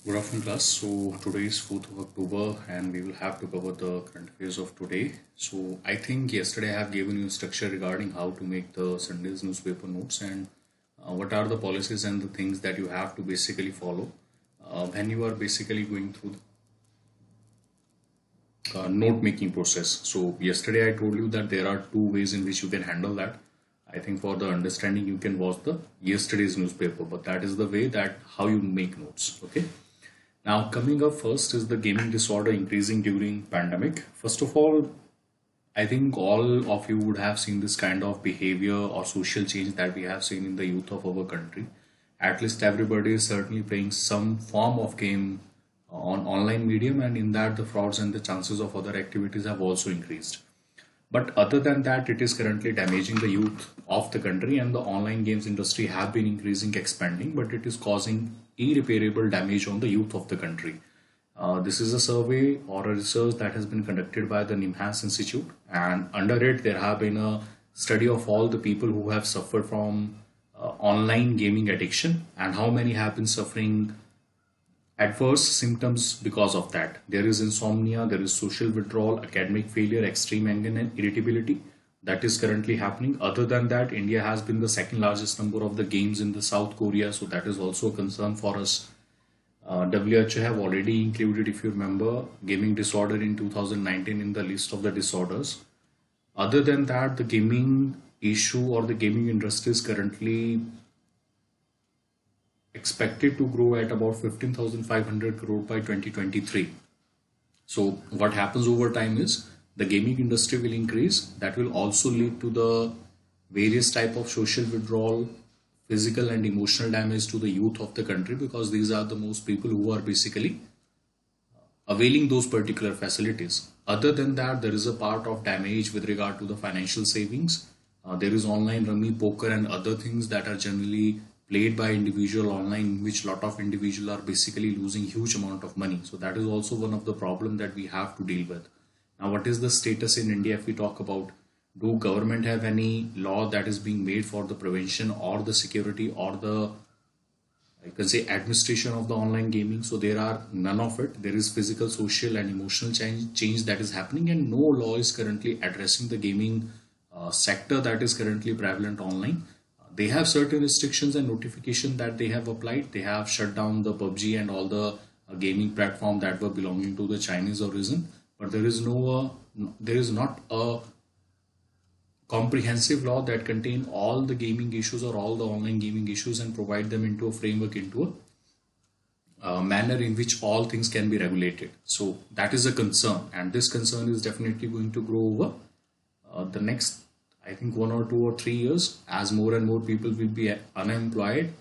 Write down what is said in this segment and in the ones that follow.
Good afternoon, class. So today is 4th of October, and we will have to cover the current affairs of today. So I think yesterday I have given you a structure regarding how to make the Sunday's newspaper notes and what are the policies and the things that you have to basically follow when you are basically going through the note making process. So yesterday I told you that there are two ways in which you can handle that. I think for the understanding you can watch the yesterday's newspaper, but that is the way that how you make notes. Okay. Now, coming up first is the gaming disorder increasing during pandemic. First of all, I think all of you would have seen this kind of behavior or social change that we have seen in the youth of our country. At least everybody is certainly playing some form of game on online medium, and in that the frauds and the chances of other activities have also increased. But other than that, it is currently damaging the youth of the country, and the online games industry have been increasing, expanding, but it is causing irreparable damage on the youth of the country. This is a survey or a research that has been conducted by the Nimhans Institute, and under it, there have been a study of all the people who have suffered from online gaming addiction and how many have been suffering adverse symptoms because of that. There is insomnia, there is social withdrawal, academic failure, extreme anger, and irritability. That is currently happening. Other than that, India has been the second largest number of the games in the South Korea, so that is also a concern for us. WHO have already included, if you remember, gaming disorder in 2019 in the list of the disorders. Other than that, the gaming issue or the gaming industry is currently expected to grow at about 15,500 crore by 2023. So what happens over time is the gaming industry will increase. That will also lead to the various type of social withdrawal, physical and emotional damage to the youth of the country, because these are the most people who are basically availing those particular facilities. Other than that, there is a part of damage with regard to the financial savings. There is online rummy, poker, and other things that are generally played by individual online, in which lot of individuals are basically losing huge amount of money. So that is also one of the problem that we have to deal with. Now, what is the status in India if we talk about? Do government have any law that is being made for the prevention or the security or the, I can say, administration of the online gaming? So there are none of it. There is physical, social, and emotional change that is happening, and no law is currently addressing the gaming sector that is currently prevalent online. They have certain restrictions and notification that they have applied. They have shut down the PUBG and all the gaming platform that were belonging to the Chinese origin, but there is not a comprehensive law that contain all the gaming issues or all the online gaming issues and provide them into a framework, into a manner in which all things can be regulated. So that is a concern, and this concern is definitely going to grow over the next, I think, 1 or 2 or 3 years, as more and more people will be unemployed.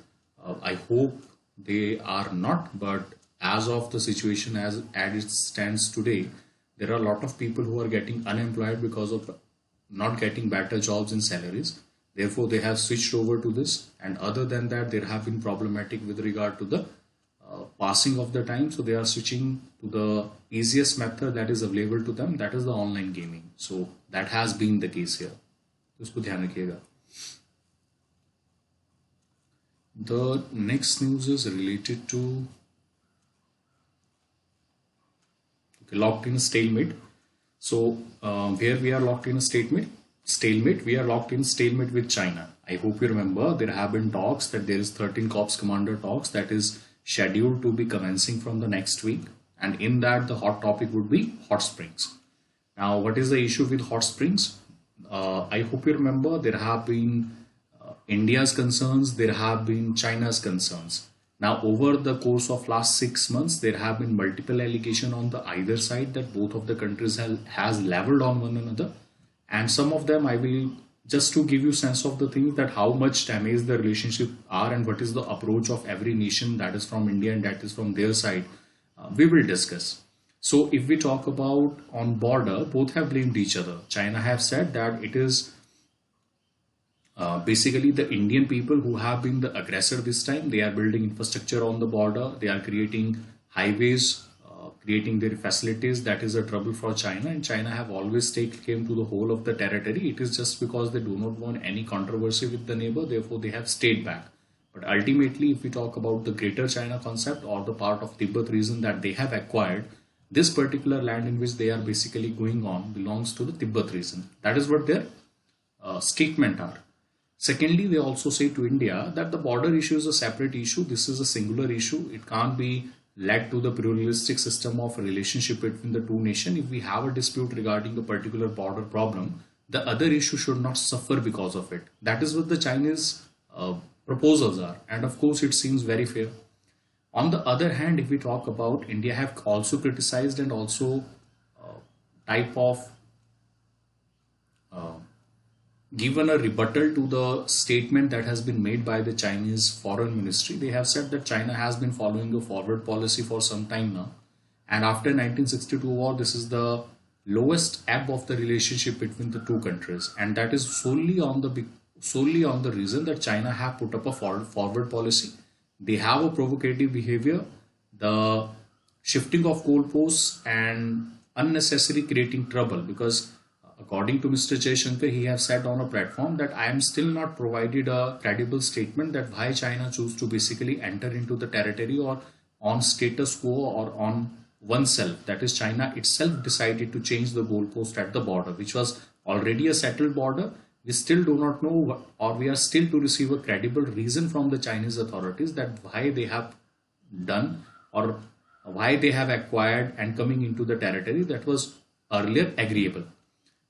I hope they are not, but as of the situation as it stands today, there are a lot of people who are getting unemployed because of not getting better jobs and salaries. Therefore, they have switched over to this. And other than that, there have been problematic with regard to the passing of the time. So they are switching to the easiest method that is available to them. That is the online gaming. So that has been the case here. उसको ध्यान रखिएगा. The next news is related to locked in a stalemate. So where we are locked in a stalemate, we are locked in stalemate with China. I hope you remember there have been talks that there is 13 Corps Commander talks that is scheduled to be commencing from the next week, and in that the hot topic would be hot springs. Now, what is the issue with hot springs? I hope you remember there have been India's concerns, there have been China's concerns. Now, over the course of last 6 months, there have been multiple allegations on the either side that both of the countries has leveled on one another, and some of them I will just to give you sense of the things that how much damage the relationship are and what is the approach of every nation that is from India and that is from their side. We will discuss. So if we talk about on border, both have blamed each other. China have said that it is basically the Indian people who have been the aggressor this time. They are building infrastructure on the border. They are creating highways, creating their facilities. That is a trouble for China, and China have always taken claim to the whole of the territory. It is just because they do not want any controversy with the neighbor. Therefore, they have stayed back. But ultimately, if we talk about the Greater China concept or the part of Tibet region that they have acquired, this particular land in which they are basically going on belongs to the Tibet region. That is what their statement are. Secondly, they also say to India that the border issue is a separate issue. This is a singular issue. It can't be led to the pluralistic system of relationship between the two nations. If we have a dispute regarding a particular border problem, the other issue should not suffer because of it. That is what the Chinese proposals are. And of course, it seems very fair. On the other hand, if we talk about India have also criticized and also type of given a rebuttal to the statement that has been made by the Chinese Foreign Ministry. They have said that China has been following a forward policy for some time now. And after 1962 war, this is the lowest ebb of the relationship between the two countries. And that is solely on the reason that China have put up a forward policy. They have a provocative behavior, the shifting of goalposts and unnecessary creating trouble, because according to Mr. Jaishankar, he has said on a platform that I am still not provided a credible statement that why China chose to basically enter into the territory or on status quo or on oneself. That is, China itself decided to change the goalpost at the border, which was already a settled border. We still do not know, or we are still to receive a credible reason from the Chinese authorities that why they have done or why they have acquired and coming into the territory that was earlier agreeable.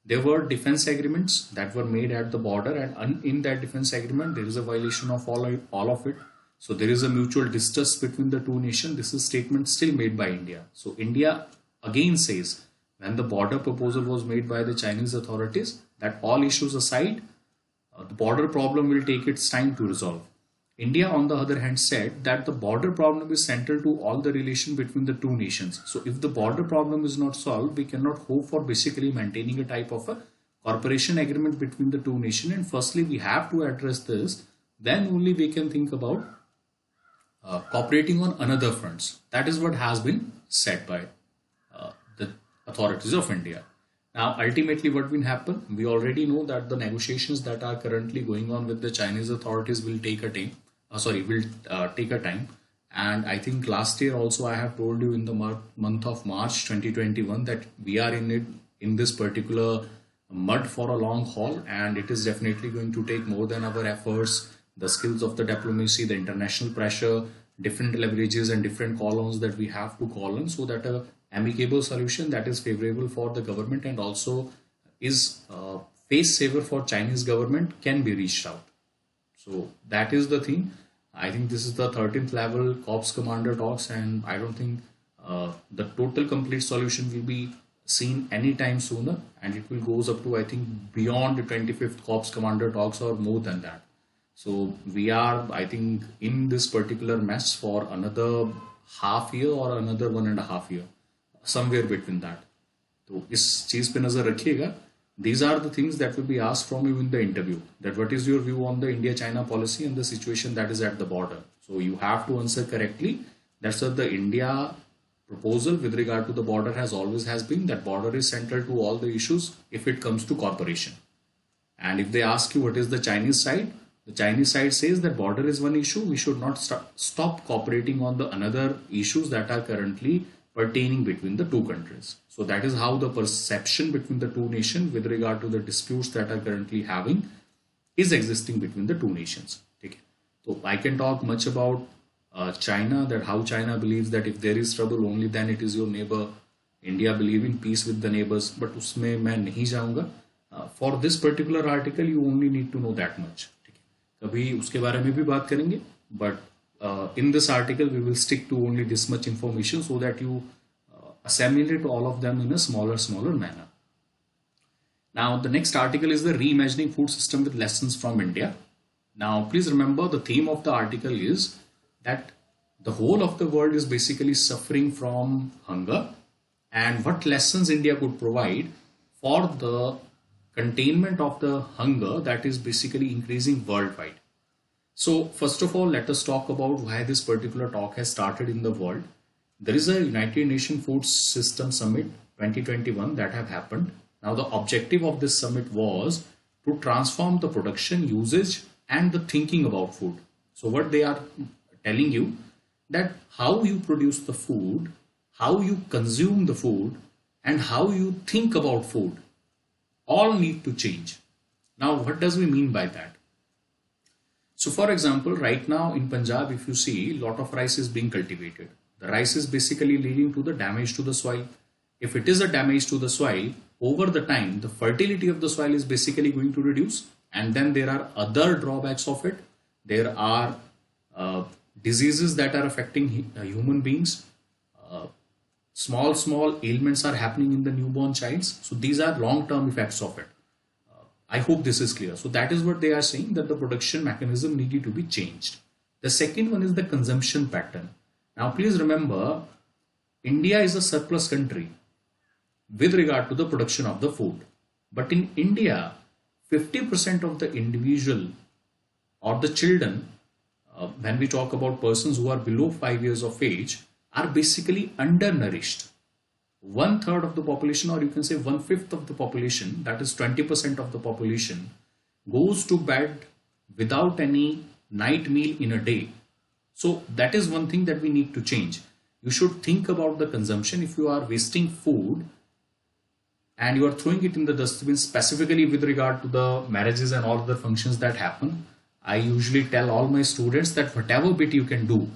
There were defense agreements that were made at the border, and in that defense agreement, there is a violation of all of it. So there is a mutual distrust between the two nations. This is a statement still made by India. So India again says, when the border proposal was made by the Chinese authorities, that all issues aside, the border problem will take its time to resolve. India, on the other hand, said that the border problem is central to all the relation between the two nations. So if the border problem is not solved, we cannot hope for basically maintaining a type of a cooperation agreement between the two nations. And firstly, we have to address this. Then only we can think about cooperating on another fronts. That is what has been said by the authorities of India. Now, ultimately, what will happen? We already know that the negotiations that are currently going on with the Chinese authorities will take a time. Take a time. And I think last year also I have told you in the month of March 2021 that we are in this particular mud for a long haul, and it is definitely going to take more than our efforts, the skills of the diplomacy, the international pressure, different leverages and different call-ons that we have to call on, so that a amicable solution that is favorable for the government and also is face saver for Chinese government can be reached out. So that is the thing. I think this is the 13th level Corps Commander talks, and I don't think the total complete solution will be seen anytime sooner, and it will goes up to, I think, beyond the 25th Corps Commander talks or more than that. So we are, I think, in this particular mess for another half year or another 1.5 year, somewhere between that. So इस चीज पे नजर रखिएगा. These are the things that will be asked from you in the interview. That what is your view on the India-China policy and the situation that is at the border? So you have to answer correctly. That's what the India proposal with regard to the border has been that border is central to all the issues if it comes to cooperation. And if they ask you what is the Chinese side says that border is one issue. We should not stop cooperating on the another issues that are currently pertaining between the two countries. So that is how the perception between the two nations with regard to the disputes that are currently having is existing between the two nations. Okay. So I can talk much about China, that how China believes that if there is trouble only then it is your neighbor. India believe in peace with the neighbors, but उसमें मैं नहीं जाऊंगा. For this particular article you only need to know that much. कभी उसके बारे में भी बात करेंगे, but in this article we will stick to only this much information so that you assimilate all of them in a smaller manner. Now the next article is the reimagining food system with lessons from India. Now please remember the theme of the article is that the whole of the world is basically suffering from hunger, and what lessons India could provide for the containment of the hunger that is basically increasing worldwide. So first of all, let us talk about why this particular talk has started in the world. There is a United Nations Food System Summit 2021 that have happened. Now the objective of this summit was to transform the production, usage and the thinking about food. So what they are telling you, that how you produce the food, how you consume the food, and how you think about food all need to change. Now what does we mean by that? So for example, right now in Punjab, if you see, a lot of rice is being cultivated. The rice is basically leading to the damage to the soil. If it is a damage to the soil, over the time, the fertility of the soil is basically going to reduce. And then there are other drawbacks of it. There are diseases that are affecting human beings. Small ailments are happening in the newborn childs. So these are long-term effects of it. I hope this is clear. So that is what they are saying, that the production mechanism needed to be changed. The second one is the consumption pattern. Now please remember, India is a surplus country with regard to the production of the food. But in India, 50% of the individual or the children, when we talk about persons who are below 5 years of age, are basically undernourished. 1/3 of the population, or you can say 1/5 of the population, that is 20% of the population, goes to bed without any night meal in a day. So that is one thing that we need to change. You should think about the consumption. If you are wasting food and you are throwing it in the dustbin, specifically with regard to the marriages and all the functions that happen, I usually tell all my students that whatever bit you can do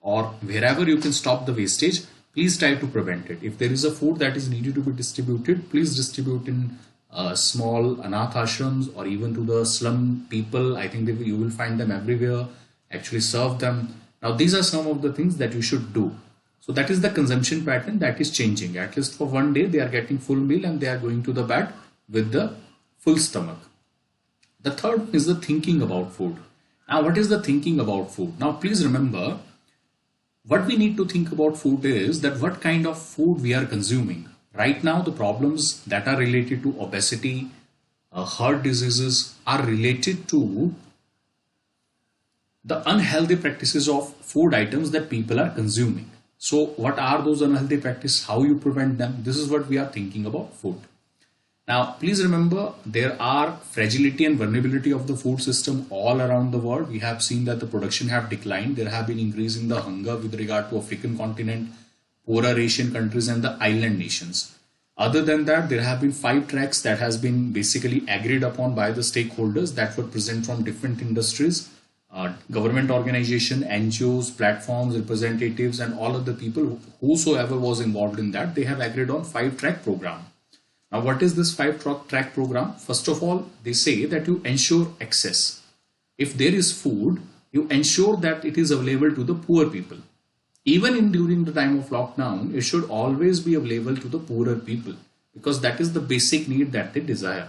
or wherever you can stop the wastage, please try to prevent it. If there is a food that is needed to be distributed, please distribute in small anath ashrams or even to the slum people. I think you will find them everywhere. Actually serve them. Now these are some of the things that you should do. So that is the consumption pattern that is changing. At least for one day they are getting full meal and they are going to the bed with the full stomach. The third one is the thinking about food. Now what is the thinking about food? Now please remember, what we need to think about food is that what kind of food we are consuming. Right now, the problems that are related to obesity, heart diseases are related to the unhealthy practices of food items that people are consuming. So what are those unhealthy practices? How you prevent them? This is what we are thinking about food. Now, please remember, there are fragility and vulnerability of the food system all around the world. We have seen that the production have declined. There have been increase in the hunger with regard to African continent, poorer Asian countries and the island nations. Other than that, there have been 5 tracks that has been basically agreed upon by the stakeholders that were present from different industries, government organization, NGOs, platforms, representatives, and all of the people whosoever was involved in that. They have agreed on 5-track program. Now, what is this 5-track program? First of all, they say that you ensure access. If there is food, you ensure that it is available to the poor people. Even during the time of lockdown, it should always be available to the poorer people because that is the basic need that they desire.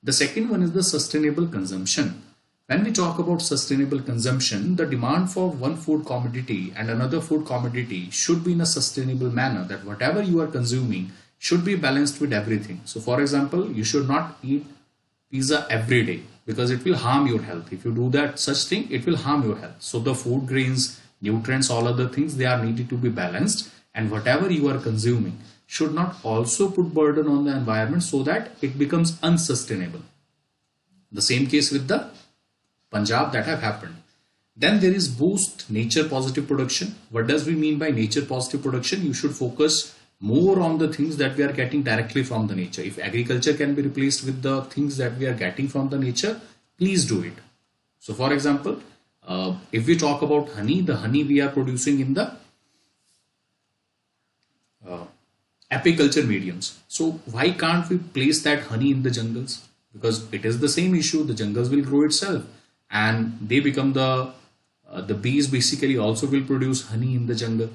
The second one is the sustainable consumption. When we talk about sustainable consumption, the demand for one food commodity and another food commodity should be in a sustainable manner, that whatever you are consuming should be balanced with everything. So for example, you should not eat pizza every day because it will harm your health. If you do that such thing, it will harm your health. So the food grains, nutrients, all other things, they are needed to be balanced, and whatever you are consuming should not also put burden on the environment so that it becomes unsustainable. The same case with the Punjab that have happened. Then there is boost nature positive production. What does we mean by nature positive production? You should focus more on the things that we are getting directly from the nature. If agriculture can be replaced with the things that we are getting from the nature, please do it. So for example, if we talk about honey, the honey we are producing in the apiculture mediums. So why can't we place that honey in the jungles? Because it is the same issue. The jungles will grow itself and they become the bees basically also will produce honey in the jungle.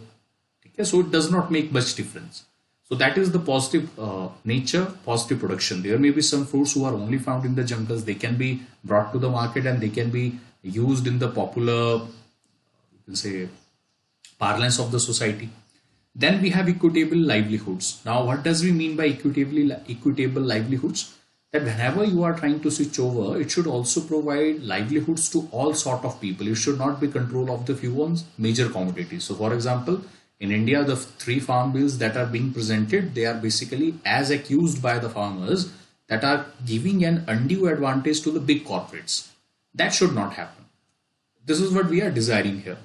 Okay, so it does not make much difference. So that is the positive nature, positive production. There may be some fruits who are only found in the jungles. They can be brought to the market and they can be used in the popular, you can say, parlance of the society. Then we have equitable livelihoods. Now, what does we mean by equitable livelihoods? That whenever you are trying to switch over, it should also provide livelihoods to all sort of people. It should not be control of the few ones, major commodities. So, for example, in India, the 3 farm bills that are being presented, they are basically as accused by the farmers that are giving an undue advantage to the big corporates. That should not happen. This is what we are desiring here.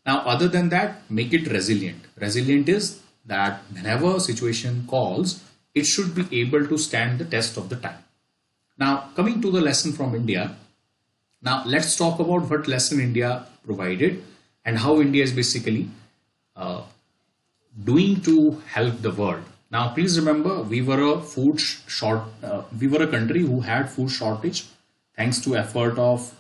Now, other than that, make it resilient. Resilient is that whenever a situation calls, it should be able to stand the test of the time. Now, coming to the lesson from India, now let's talk about what lesson India provided and how India is basically uh, doing to help the world. Now, please remember, we were a country who had food shortage thanks to effort of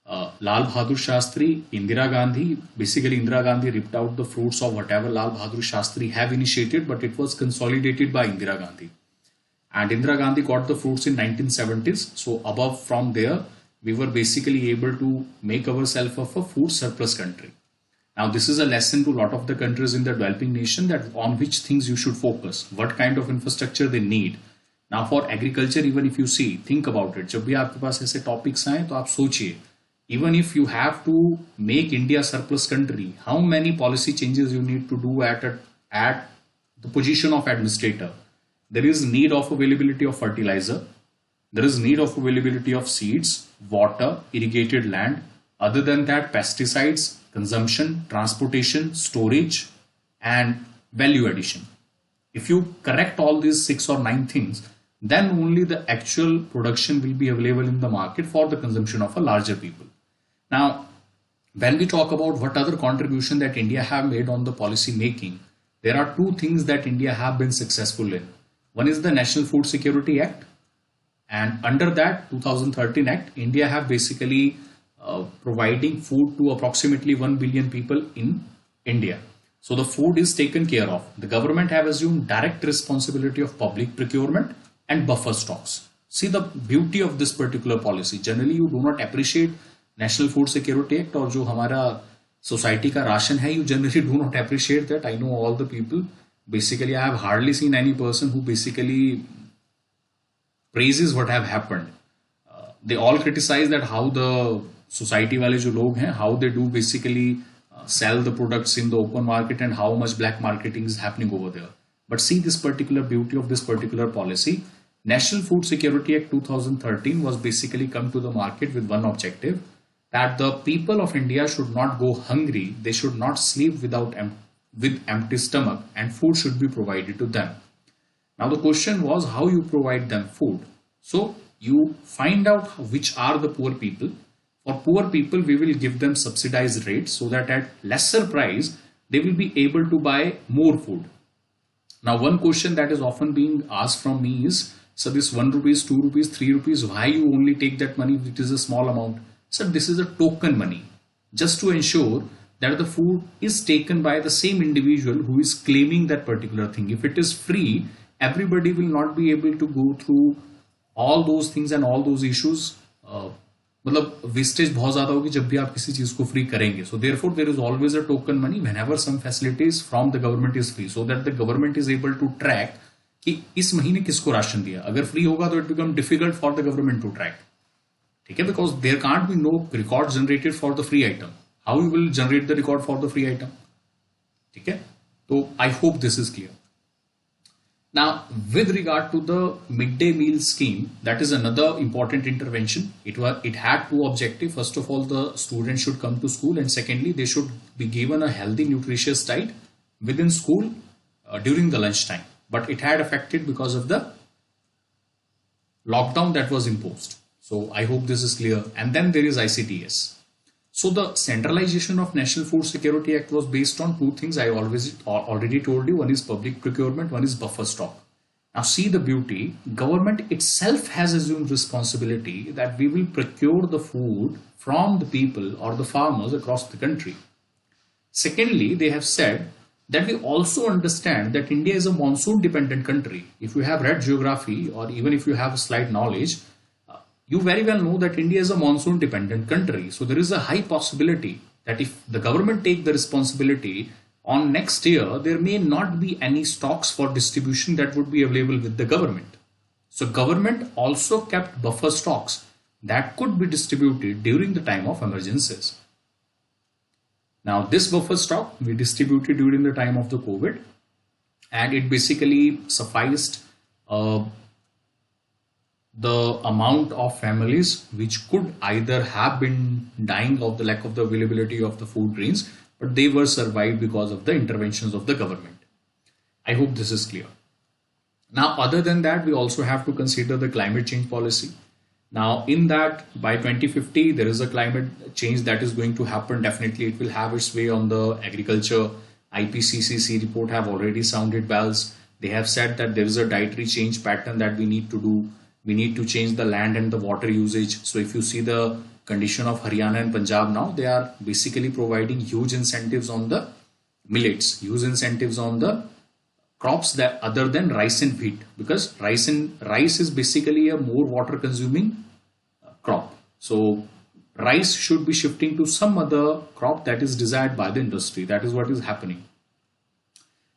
Lal Bahadur Shastri, Indira Gandhi. Basically, Indira Gandhi ripped out the fruits of whatever Lal Bahadur Shastri have initiated, but it was consolidated by Indira Gandhi. And Indira Gandhi got the fruits in 1970s. So above from there, we were basically able to make ourselves of a food surplus country. Now, this is a lesson to a lot of the countries in the developing nation that on which things you should focus, what kind of infrastructure they need. Now, for agriculture, even if you see, think about it. जब भी आपके पास ऐसे topics आए तो आप सोचिए, even if you have to make India surplus country, how many policy changes you need to do at the position of administrator. There is need of availability of fertilizer. There is need of availability of seeds, water, irrigated land. Other than that, pesticides, consumption, transportation, storage, and value addition. If you correct all these 6 or 9 things, then only the actual production will be available in the market for the consumption of a larger people. Now, when we talk about what other contribution that India have made on the policy making, there are two things that India have been successful in. One is the National Food Security Act, and under that 2013 Act, India have basically providing food to approximately 1 billion people in India. So the food is taken care of. The government have assumed direct responsibility of public procurement and buffer stocks. See the beauty of this particular policy. Generally, you do not appreciate National Food Security Act और जो हमारा society का ration है, you generally do not appreciate that. I know all the people. Basically, I have hardly seen any person who basically praises what have happened. They all criticize that how the society वाले जो लोग हैं, how they do basically sell the products in the open market and how much black marketing is happening over there. But see this particular beauty of this particular policy. National Food Security Act 2013 was basically come to the market with one objective, that the people of India should not go hungry, they should not sleep with empty stomach, and food should be provided to them. Now the question was how you provide them food. So you find out which are the poor people. For poor people, we will give them subsidized rates so that at lesser price, they will be able to buy more food. Now, one question that is often being asked from me is, so this 1 rupees, 2 rupees, 3 rupees, why you only take that money, which is a small amount? So this is a token money, just to ensure that the food is taken by the same individual who is claiming that particular thing. If it is free, everybody will not be able to go through all those things and all those issues. मतलब wastage बहुत ज्यादा होगी जब भी आप किसी चीज को फ्री करेंगे. So therefore there is always a token money whenever some facilities from the government is free, so that the government is able to track कि इस महीने किसको राशन दिया. अगर फ्री होगा तो it become difficult for the government to track. ठीक है, because there can't be no record generated for the free item. How you will generate the record for the free item? ठीक है, तो I hope this is clear. Now, with regard to the midday meal scheme, that is another important intervention. It had two objectives. First of all, the students should come to school, and secondly, they should be given a healthy, nutritious diet within school during the lunch time. But it had affected because of the lockdown that was imposed. So I hope this is clear. And then there is ICTS. So the centralization of National Food Security Act was based on two things I already told you. One is public procurement, one is buffer stock. Now see the beauty. Government itself has assumed responsibility that we will procure the food from the people or the farmers across the country. Secondly, they have said that we also understand that India is a monsoon dependent country. If you have read geography or even if you have a slight knowledge, you very well know that India is a monsoon dependent country. So there is a high possibility that if the government take the responsibility on next year, there may not be any stocks for distribution that would be available with the government. So government also kept buffer stocks that could be distributed during the time of emergencies. Now this buffer stock we distributed during the time of the COVID, and it basically sufficed the amount of families which could either have been dying of the lack of the availability of the food grains, but they were survived because of the interventions of the government. I hope this is clear. Now, other than that, we also have to consider the climate change policy. Now, in that, by 2050, there is a climate change that is going to happen. Definitely, it will have its way on the agriculture. IPCC report have already sounded bells. They have said that there is a dietary change pattern that we need to do. We need to change the land and the water usage. So, if you see the condition of Haryana and Punjab now, they are basically providing huge incentives on the millets, huge incentives on the crops that other than rice and wheat, because rice is basically a more water consuming crop. So rice should be shifting to some other crop that is desired by the industry. That is what is happening.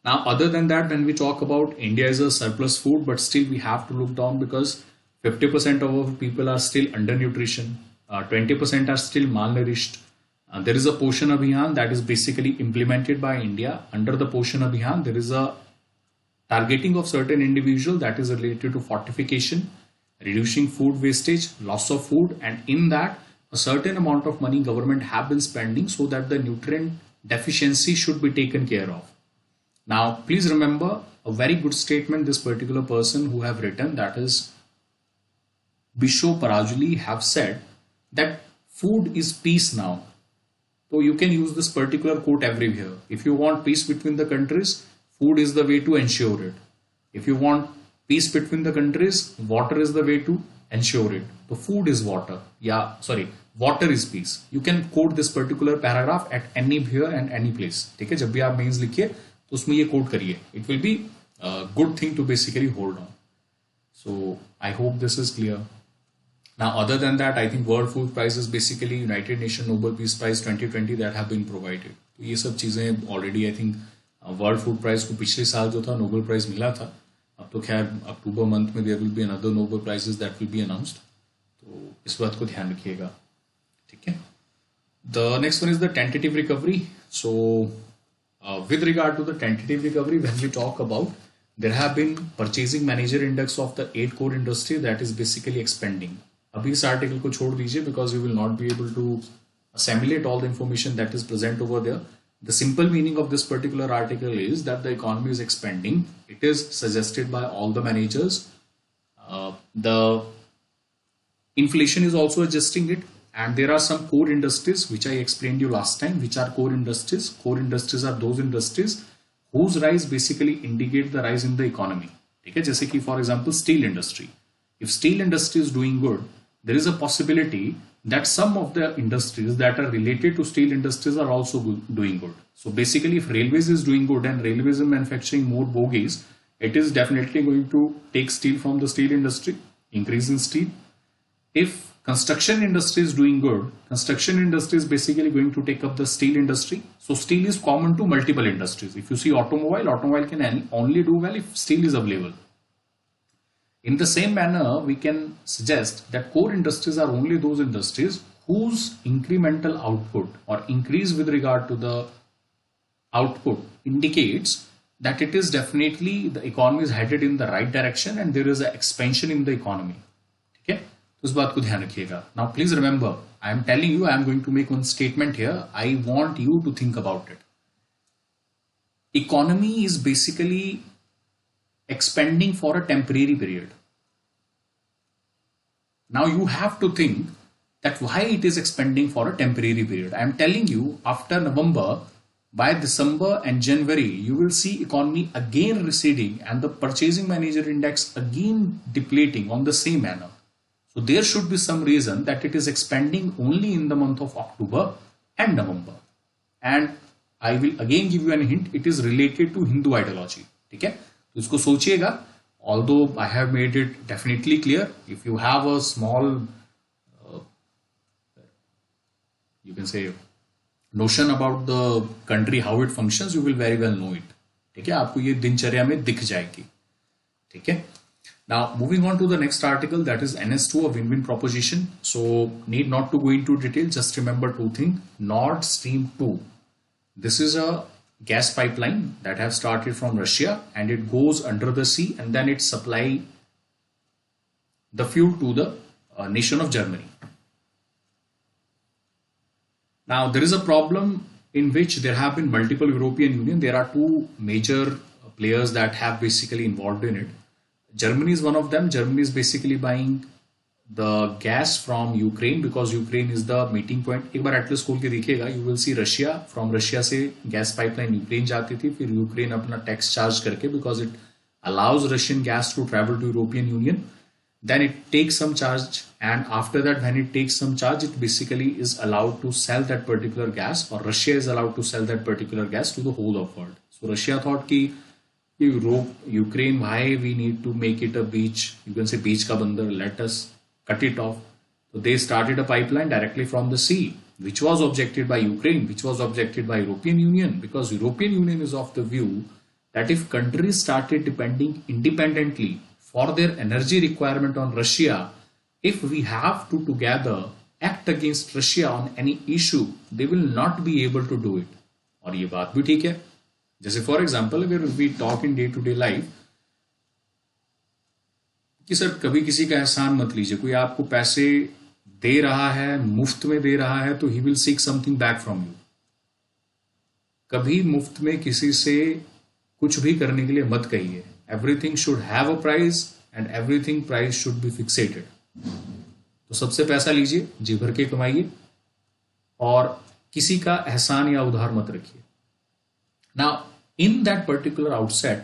Now, other than that, when we talk about India is a surplus food, but still we have to look down because 50% of our people are still undernutrition, 20% are still malnourished. There is a Poshan Abhiyan that is basically implemented by India. Under the Poshan Abhiyan, there is a targeting of certain individual that is related to fortification, reducing food wastage, loss of food, and in that a certain amount of money government have been spending so that the nutrient deficiency should be taken care of. Now, please remember a very good statement this particular person who have written, that is Bisho Parajuli, have said that food is peace now. So you can use this particular quote everywhere. If you want peace between the countries, food is the way to ensure it. If you want peace between the countries, water is the way to ensure it. So food is water. Water is peace. You can quote this particular paragraph at anywhere and any place. ठीक है, जब भी आप mains लिखिए तो उसमें ये quote करिए. It will be a good thing to basically hold on. So I hope this is clear. Now, other than that, I think World Food Prize is basically United Nations Nobel Peace Prize 2020 that have been provided. तो ये सब चीज़ें already I think world food prize को पिछले साल जो था Nobel prize मिला था. अब तो खैर अक्टूबर मंथ में there will be another Nobel prizes that will be announced. तो इस बात को ध्यान रखिएगा. ठीक है. The next one is the tentative recovery. So with regard to the tentative recovery, when we talk about, there have been purchasing manager index of the 8 core industry that is basically expanding. अभी इस article को छोड़ दीजिए because you will not be able to assimilate all the information that is present over there. The simple meaning of this particular article is that the economy is expanding. It is suggested by all the managers. The inflation is also adjusting it, and there are some core industries which I explained you last time. Which are core industries? Core industries are those industries whose rise basically indicate the rise in the economy. ठीक है, जैसे कि for example steel industry. If steel industry is doing good, there is a possibility that some of the industries that are related to steel industries are also doing good. So basically, if railways is doing good and railways is manufacturing more bogies, it is definitely going to take steel from the steel industry, increase in steel. If construction industry is doing good, construction industry is basically going to take up the steel industry. So steel is common to multiple industries. If you see automobile can only do well if steel is available. In the same manner, we can suggest that core industries are only those industries whose incremental output or increase with regard to the output indicates that it is definitely the economy is headed in the right direction and there is an expansion in the economy. Okay, तो इस बात को ध्यान रखिएगा. Now please remember, I am telling you, I am going to make one statement here. I want you to think about it. Economy is basically expanding for a temporary period. Now you have to think that why it is expanding for a temporary period. I am telling you, after November, by December and January, you will see economy again receding and the purchasing manager index again depleting on the same manner. So there should be some reason that it is expanding only in the month of October and November. And I will again give you a hint, it is related to Hindu ideology. ठीक है, तो इसको सोचिएगा. Although I have made it definitely clear, if you have a small, you can say, notion about the country, how it functions, you will very well know it. ठीक है, आपको ये दिनचर्या में दिख जाएगी. ठीक है. Now moving on to the next article, that is NS2, a win-win proposition. So need not to go into detail, just remember two things. Nord Stream 2. This is a gas pipeline that have started from Russia and it goes under the sea and then it supply the fuel to the nation of Germany. Now, there is a problem in which there have been multiple European Union. There are two major players that have basically involved in it. Germany is one of them. Germany is basically buying the gas from Ukraine because Ukraine is the meeting point. एक बार Atlas खोल के देखिएगा, you will see Russia. From Russia से gas pipeline Ukraine जाती थी, फिर Ukraine अपना tax charge करके because it allows Russian gas to travel to European Union. Then it takes some charge, and after that, when it takes some charge, it basically is allowed to sell that particular gas, or Russia is allowed to sell that particular gas to the whole of world. So Russia thought कि Ukraine, why we need to make it a beach? You can say beach ka bandar. Let us cut it off. So they started a pipeline directly from the sea, which was objected by Ukraine, which was objected by European Union, because European Union is of the view that if countries started depending independently for their energy requirement on Russia, if we have to together act against Russia on any issue, they will not be able to do it. और ये बात भी ठीक है. जैसे for example अगर we talk in day to day life कि sir कभी किसी का एहसान मत लीजिए, कोई आपको पैसे दे रहा है, मुफ्त में दे रहा है, तो he will seek something back from you. कभी मुफ्त में किसी से कुछ भी करने के लिए मत कहिए. Everything should have a price and everything price should be fixated. तो सबसे पैसा लीजिए, जी भर के कमाइए और किसी का एहसान या उधार मत रखिए. Now in that particular outset,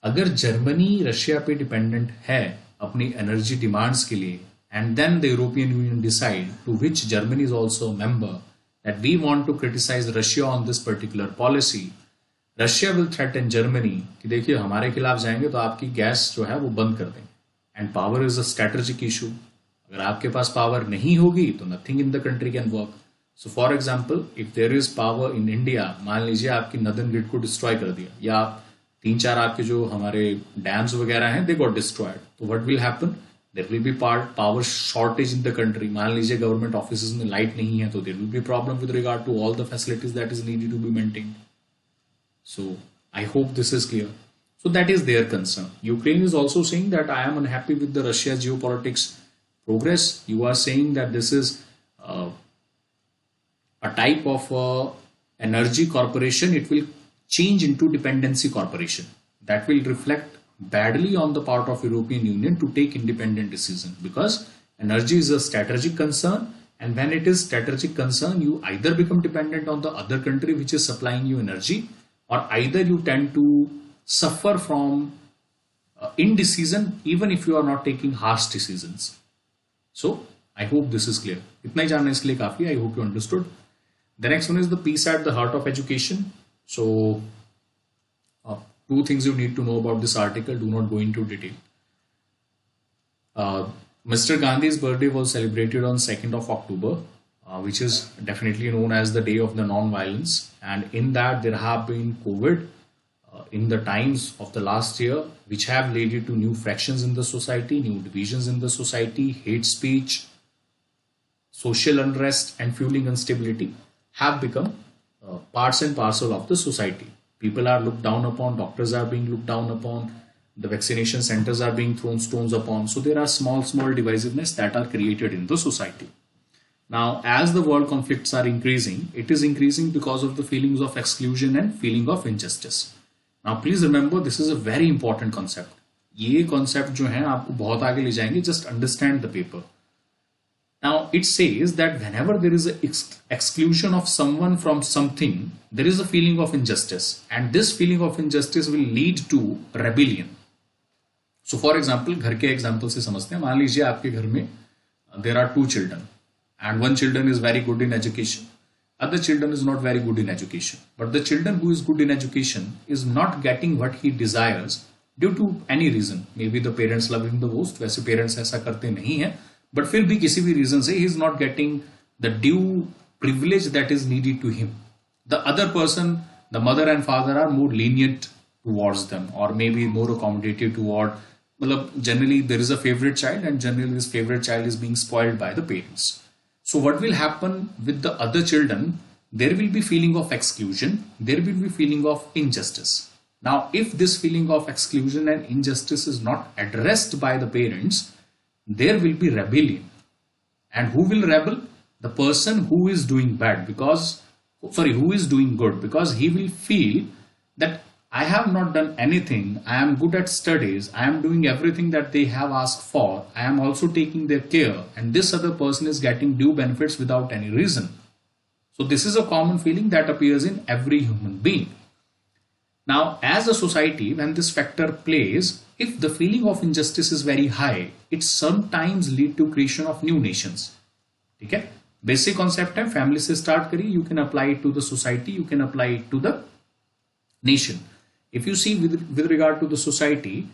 अगर जर्मनी रशिया पे डिपेंडेंट है अपनी एनर्जी डिमांड्स के लिए, and then the European Union decide, to which Germany is also member, that we want to criticise Russia on this particular policy, Russia will threaten Germany कि देखिए हमारे खिलाफ जाएंगे तो आपकी गैस जो है वो बंद कर देंगे. And power is a strategic issue. अगर आपके पास पावर नहीं होगी तो nothing in the country can work. So for example, if there is power in India, मान लीजिए आपकी नदन ग्रिड को डिस्ट्रॉय कर दिया, या 3-4 आपके जो हमारे डैम्स वगैरह हैं दे गॉट डिस्ट्रॉयड, तो what will happen, there will be power shortage in the country. मान लीजिए गवर्नमेंट ऑफिस में लाइट नहीं है तो there will be problem with regard to all the facilities that is needed to be maintained. So I hope this is clear. So that is their concern. Ukraine is also saying that I am unhappy with the Russia geopolitics progress. You are saying that this is a type of energy corporation. It will change into dependency corporation. That will reflect badly on the part of European Union to take independent decision, because energy is a strategic concern, and when it is strategic concern, you either become dependent on the other country which is supplying you energy, or either you tend to suffer from indecision even if you are not taking harsh decisions. So I hope this is clear. इतना ही जानना इसके लिए काफी. I hope you understood. The next one is the peace at the heart of education. So two things you need to know about this article. Do not go into detail. Mr. Gandhi's birthday was celebrated on 2nd of October. Which is definitely known as the Day of the Non-Violence, and in that there have been COVID in the times of the last year, which have led to new fractions in the society, new divisions in the society, hate speech, social unrest, and fueling instability have become parts and parcel of the society. People are looked down upon, doctors are being looked down upon, the vaccination centers are being thrown stones upon. So there are small divisiveness that are created in the society. Now, as the world conflicts are increasing, it is increasing because of the feelings of exclusion and feeling of injustice. Now, please remember, this is a very important concept. ये concept जो है आपको बहुत आगे ले जाएंगे. Just understand the paper. Now, it says that whenever there is an exclusion of someone from something, there is a feeling of injustice, and this feeling of injustice will lead to rebellion. So, for example, घर के example से समझते हैं. मान लीजिए आपके घर में there are 2 children. And one children is very good in education, other children is not very good in education, but the children who is good in education is not getting what he desires due to any reason. Maybe the parents love him the most, वैसे parents ऐसा करते नहीं हैं, but फिर भी किसी भी reason से he is not getting the due privilege that is needed to him. The other person, the mother and father are more lenient towards them, or maybe more accommodative toward, generally there is a favorite child, and generally this favorite child is being spoiled by the parents. So what will happen with the other children? There will be feeling of exclusion. There will be feeling of injustice. Now, if this feeling of exclusion and injustice is not addressed by the parents, there will be rebellion. And who will rebel? The person who is doing bad, because, sorry, who is doing good, because he will feel that I have not done anything. I am good at studies. I am doing everything that they have asked for. I am also taking their care, and this other person is getting due benefits without any reason. So this is a common feeling that appears in every human being. Now, as a society, when this factor plays, if the feeling of injustice is very high, it sometimes lead to creation of new nations. ठीक है, basic concept है, family से start करिए, you can apply it to the society, you can apply it to the nation. If you see with regard to the society,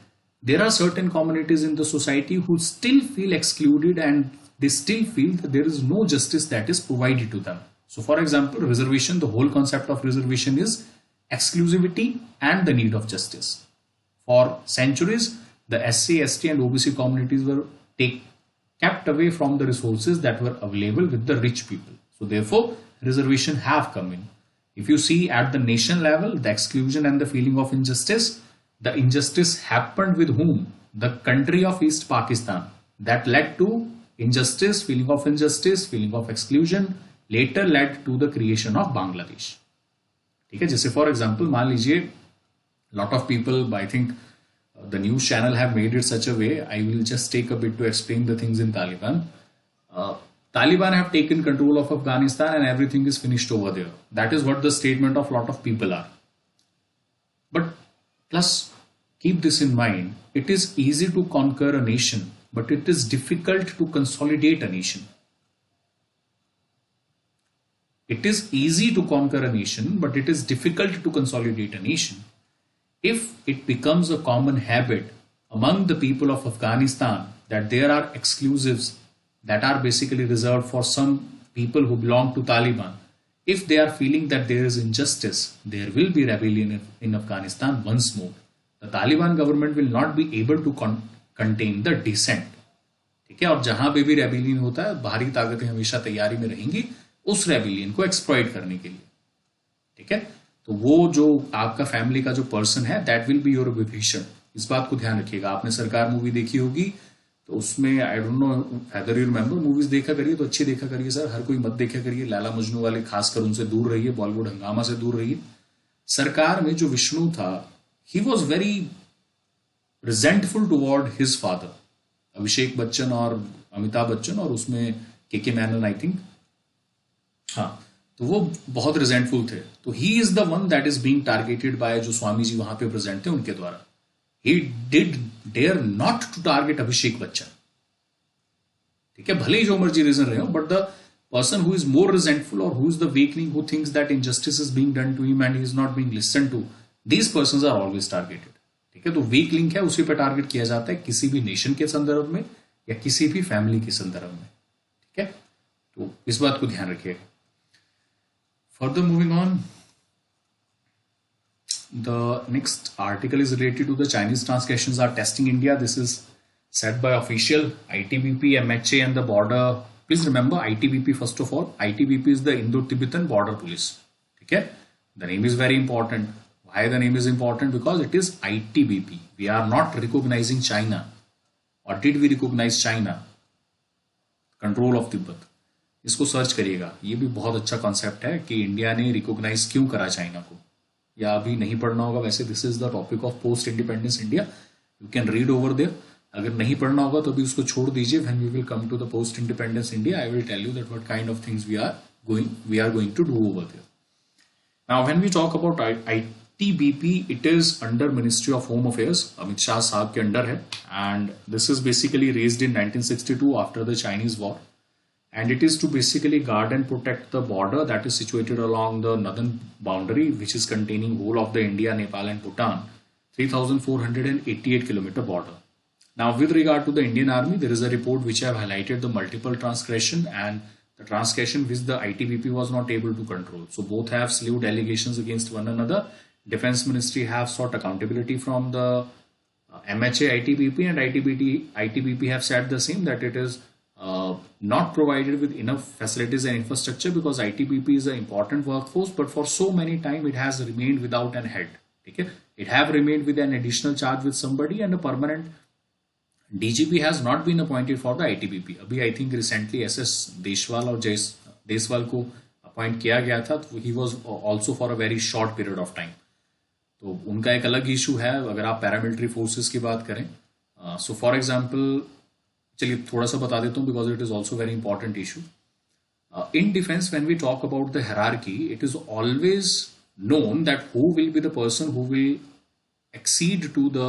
there are certain communities in the society who still feel excluded, and they still feel that there is no justice that is provided to them. So for example, reservation, the whole concept of reservation is exclusivity and the need of justice. For centuries, the SC, ST and OBC communities were kept away from the resources that were available with the rich people. So therefore, reservation have come in. If you see at the nation level, the exclusion and the feeling of injustice, the injustice happened with whom? The country of East Pakistan. That led to injustice, feeling of exclusion, later led to the creation of Bangladesh. ठीक है, जैसे for example मान लीजिए, lot of people, I think the news channel have made it such a way, I will just take a bit to explain the things in Taliban. Taliban have taken control of Afghanistan and everything is finished over there. That is what the statement of lot of people are. But plus, keep this in mind, it is easy to conquer a nation, but it is difficult to consolidate a nation. It is easy to conquer a nation, but it is difficult to consolidate a nation. If it becomes a common habit among the people of Afghanistan that there are exclusives that are basically reserved for some people who belong to Taliban, if they are feeling that there is injustice, there will be rebellion in Afghanistan once more. The Taliban government will not be able to contain the dissent. ठीक है, और जहां पे भी rebellion होता है, बाहरी ताकतें हमेशा तैयारी में रहेंगी उस रेबिलियन को एक्सप्लॉइट करने के लिए. ठीक है, तो वो जो आपका फैमिली का जो पर्सन है, that will be your Vibhishan. इस बात को ध्यान रखिएगा. आपने सरकार मूवी देखी होगी, तो उसमें I don't know whether you remember, movies देखा करिए तो अच्छी देखा करिए सर, हर कोई मत देखा करिए. लैला मजनू वाले खासकर उनसे दूर रहिए, बॉलीवुड हंगामा से दूर रहिए. सरकार में जो विष्णु था, he was very resentful toward his father Abhishek Bachchan और अमिताभ बच्चन, और उसमें के मैनन आई थिंक, हाँ, तो वो बहुत रिजेंटफुल थे. तो he is the one that is being targeted by जो स्वामी जी वहां पे प्रेजेंट थे उनके द्वारा. He did dare not to target Abhishek Bachchan. ठीक है, भले ही जो मर्जी रीजन रहे हो, but the person who is more resentful or who is the weakling, who thinks that injustice is being done to him and he is not being listened to, these persons are always targeted. ठीक है, तो weak link है, उसी पर target किया जाता है किसी भी नेशन के संदर्भ में या किसी भी फैमिली के संदर्भ में. ठीक है, तो इस बात को ध्यान रखिएगा. Further moving on, the next article is related to the Chinese transgressions are testing India. This is said by official ITBP, MHA and the border. Please remember ITBP first of all. ITBP is the Indo-Tibetan Border Police. Okay? The name is very important. Why the name is important? Because it is ITBP. We are not recognizing China. Or did we recognize China? Control of Tibet. इसको search करिएगा. ये भी बहुत अच्छा concept है कि India ने recognise क्यों करा चाइना को, या अभी नहीं पढ़ना होगा. वैसे this is the topic of post independence India, you can read over there. अगर नहीं पढ़ना होगा तो अभी उसको छोड़ दीजिए. When we will come to the post independence India, I will tell you that what kind of things we are going to do over there. Now when we talk about ITBP, it is under ministry of home affairs, Amit Shah साहब के under है. And this is basically raised in 1962 after the Chinese war. And it is to basically guard and protect the border that is situated along the northern boundary, which is containing whole of the India, Nepal and Bhutan, 3,488 kilometer border. Now with regard to the Indian Army, there is a report which I have highlighted the multiple transgression and the transgression which the ITBP was not able to control. So both have slewed allegations against one another. Defense Ministry have sought accountability from the MHA, ITBP, and ITBP have said the same, that it is not provided with enough facilities and infrastructure, because ITBP is an important workforce, but for so many time it has remained without an head. Okay? It have remained with an additional charge with somebody and a permanent DGP has not been appointed for the ITBP. अभी I think recently SS Deswal और देशवाल को appoint किया गया था, तो he was also for a very short period of time. तो उनका एक अलग इशू है अगर आप पैरामिलिट्री फोर्सेस की बात करें. सो फॉर एग्जांपल, चलिए थोड़ा सा बता देता हूँ because it is also very important issue. In defense, when we talk about the hierarchy, it is always known that who will be the person who will accede to the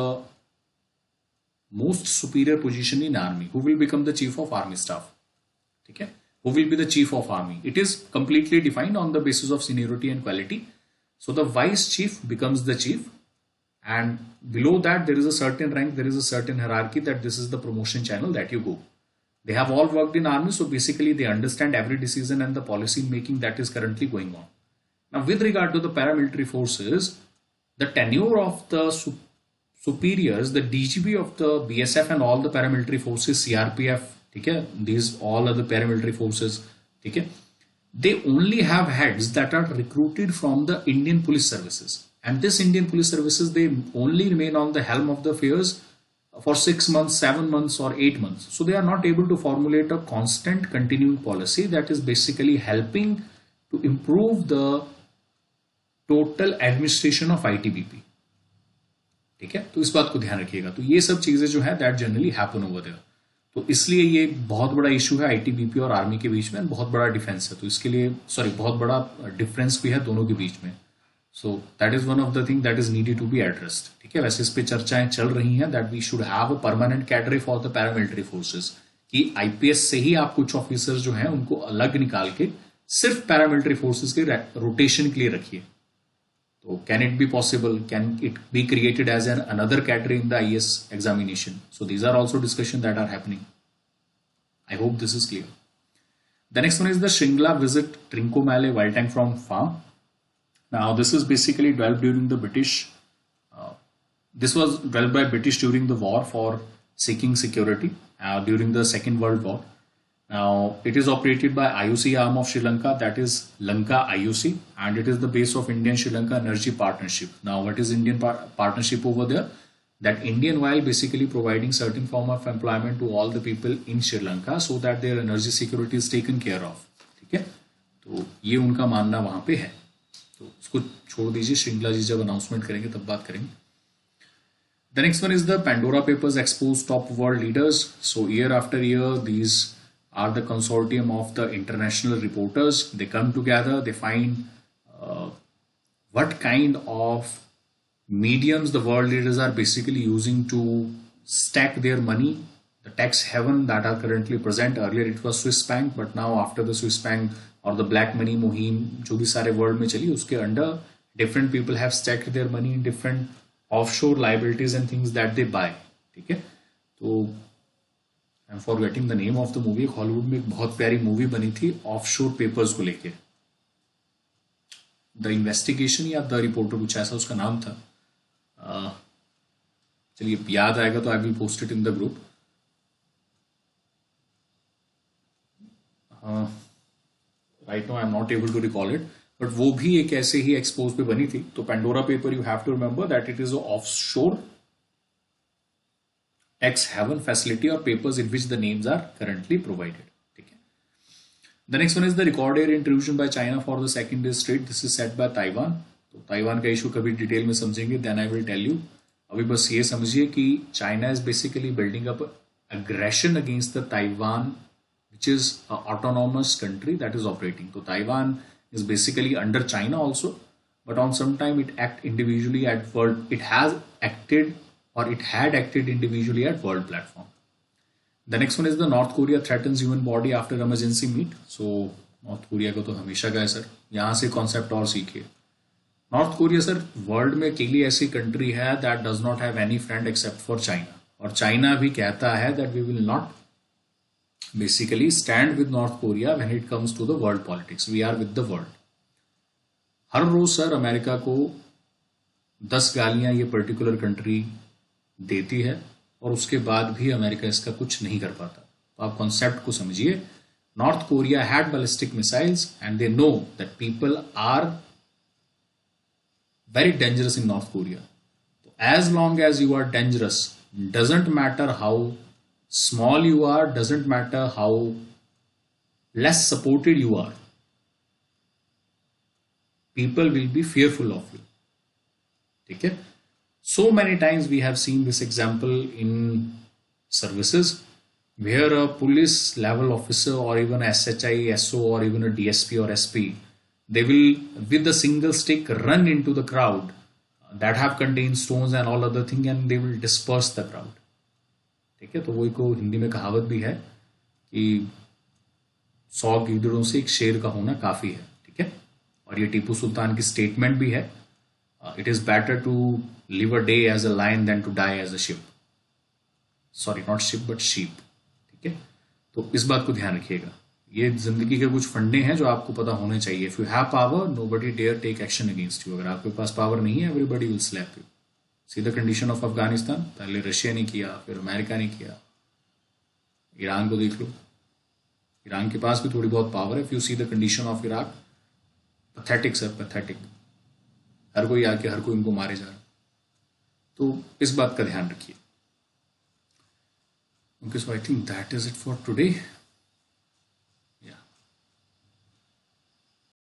most superior position in army, who will become the chief of army staff. ठीक है, who will be the chief of army. It is completely defined on the basis of seniority and quality. So the vice chief becomes the chief, and below that there is a certain rank, there is a certain hierarchy, that this is the promotion channel that you go. They have all worked in army, so basically they understand every decision and the policy making that is currently going on. Now, with regard to the paramilitary forces, the tenure of the superiors, the DGP of the BSF and all the paramilitary forces, CRPF, okay, these all other paramilitary forces, okay, they only have heads that are recruited from the Indian police services. And this Indian police services, they only remain on the helm of the affairs for 6 months, 7 months or 8 months. So they are not able to formulate a constant continuing policy that is basically helping to improve the total administration of ITBP. ठीक है, तो इस बात को ध्यान रखिएगा. तो ये सब चीजें जो है that generally happen over there. तो इसलिए ये बहुत बड़ा इशू है ITBP और आर्मी के बीच में, बहुत बड़ा डिफेंस है. तो इसके लिए बहुत बड़ा डिफरेंस भी है दोनों के बीच में. So that is one of the thing that is needed to be addressed. ठीक है, वैसे इस पे चर्चाएं चल रही हैं that we should have a permanent cadre for the paramilitary forces, कि IPS से ही आप कुछ ऑफिसर्स जो हैं उनको अलग निकाल के सिर्फ पैरामिलिट्री फोर्सेस के रोटेशन के लिए रखिए. तो can it be possible, can it be created as an another cadre in the IAS examination? So these are also discussion that are happening. I hope this is clear. The next one is the Shingla visit Trincomalee wild tank from farm. Now this is basically developed during the British. This was developed by British during the war for seeking security during the Second World War. Now it is operated by IOC arm of Sri Lanka, that is Lanka IOC, and it is the base of Indian Sri Lanka Energy Partnership. Now what is Indian partnership over there? That Indian while basically providing certain form of employment to all the people in Sri Lanka so that their energy security is taken care of. ठीक है, तो ये उनका मानना वहां पे है. तो इसको छोड़ दीजिए, श्रृंगला जी जब अनाउंसमेंट करेंगे तब बात करेंगे. The next one is the Pandora Papers expose top world leaders. So year after year, these are the consortium of the international reporters. They come together, they find what kind of mediums the world leaders are basically using to stack their money, the tax haven that are currently present. Earlier it was Swiss bank, but now after the Swiss bank or the black money मुहिम जो भी सारे world में चली, उसके under different people have stacked their money in different offshore liabilities and things that they buy. ठीक है, तो I'm forgetting the name of the movie. Hollywood में एक बहुत प्यारी मूवी बनी थी ऑफशोर पेपर्स को लेके, द इन्वेस्टिगेशन या द रिपोर्टर, कुछ ऐसा उसका नाम था. चलिए याद आएगा तो I will post it in the group. Right now I am not able to recall it, but वो भी एक ऐसे ही एक्सपोज पे बनी थी. तो Pandora paper, you have to remember that it is offshore tax haven facility और papers in which the names are currently provided. ठीक है. The next one is the record air intrusion by China for the second day straight. This is set by Taiwan. तो Taiwan का issue कभी detail में समझेंगे, then I will tell you. अभी बस ये समझिए कि China is basically building up aggression against the Taiwan, which is an autonomous country that is operating. So Taiwan is basically under China also, but on some time it act individually at world. It has acted or it had acted individually at world platform. The next one is the North Korea threatens UN body after emergency meet. So North Korea को तो हमेशा गए sir, यहाँ से concept और सीखिए. North Korea sir world में अकेली ऐसी कंट्री है that does not have any friend except for China, और चाइना भी कहता है that we will not basically stand with North Korea when it comes to the world politics. We are with the world. हर रोज sir America को 10 गालियां ये particular country देती है और उसके बाद भी अमेरिका इसका कुछ नहीं कर पाता. तो आप कॉन्सेप्ट को समझिए. North Korea had ballistic missiles and they know that people are very dangerous in North Korea. So as long as you are dangerous, doesn't matter how small you are, doesn't matter how less supported you are, people will be fearful of you. ठीक है? So many times we have seen this example in services where a police level officer or even a SHI, SO or even a DSP or SP, they will with a single stick run into the crowd that have contained stones and all other thing and they will disperse the crowd. ठीक है? तो वही को हिंदी में कहावत भी है कि 100 गिदड़ों से एक शेर का होना काफी है. ठीक है? और ये टीपू सुल्तान की स्टेटमेंट भी है. It is better to live a day as a lion than to die as a sheep. Sorry, not sheep but sheep. ठीक है? तो इस बात को ध्यान रखिएगा. ये जिंदगी के कुछ फंडे हैं जो आपको पता होने चाहिए. If you have power, nobody dare take action against you. अगर आपके पास पावर नहीं है, everybody will slap you. See the condition of Afghanistan. पहले रशिया ने किया, फिर अमेरिका ने किया. ईरान को देख लो. ईरान के पास भी थोड़ी बहुत पावर है. If you see the condition of Iraq, pathetic sir, pathetic. हर कोई आके हर कोई उनको मारे जा रहा है. तो इस बात का ध्यान रखिए. Okay, so I think that is it for today.